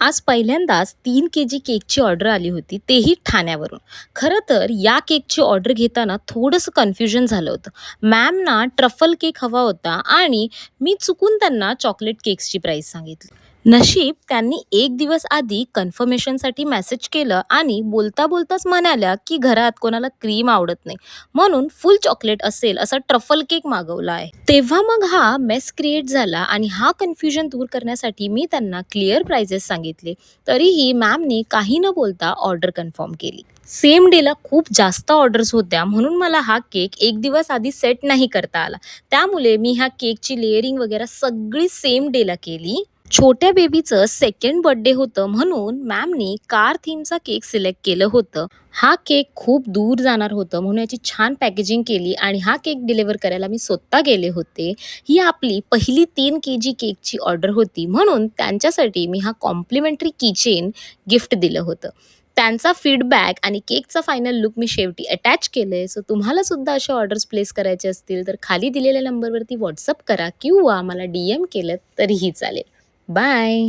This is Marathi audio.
आज पहिल्यांदाच 3 केजी केकची ऑर्डर आली होती, तेही ठाण्यावरून. खरं तर या केकची ऑर्डर घेताना थोडंसं कन्फ्युजन झालं होतं. मॅमना ट्रफल केक हवा होता आणि मी चुकून त्यांना चॉकलेट केक्सची प्राईस सांगितली. नशीब त्यांनी एक दिवस आधी कन्फर्मेशनसाठी मेसेज केलं आणि बोलता बोलताच म्हणाल्या की घरात कोणाला क्रीम आवडत नाही, म्हणून फुल चॉकलेट असेल असा ट्रफल केक मागवला आहे. तेव्हा मग हा मेस क्रिएट झाला आणि हा कन्फ्युजन दूर करण्यासाठी मी त्यांना क्लिअर प्राइजेस सांगितले. तरीही मॅमनी काही न बोलता ऑर्डर कन्फर्म केली. सेम डेला खूप जास्त ऑर्डर्स होत्या, म्हणून मला हा केक एक दिवस आधी सेट नाही करता आला. त्यामुळे मी ह्या केकची लेअरिंग वगैरे सगळी सेम डेला केली. छोट्या बेबीचं सेकंड बर्थडे होतं, म्हणून मॅमनी कार थीमचा केक सिलेक्ट केलं होतं. हा केक खूप दूर जाणार होतं, म्हणून याची छान पॅकेजिंग केली आणि हा केक डिलिव्हर करायला मी स्वतः गेले होते. ही आपली पहिली 3 केजी केकची ऑर्डर होती, म्हणून त्यांच्यासाठी मी हा कॉम्प्लिमेंटरी किचेन गिफ्ट दिलं होतं. त्यांचा फीडबॅक आणि केकचा फायनल लुक मी शेवटी अटॅच केलंय. सो तुम्हाला सुद्धा असे ऑर्डर्स प्लेस करायचे असतील तर खाली दिलेल्या नंबरवरती व्हॉट्सअप करा किंवा मला DM केलं तरीही चालेल. बाय.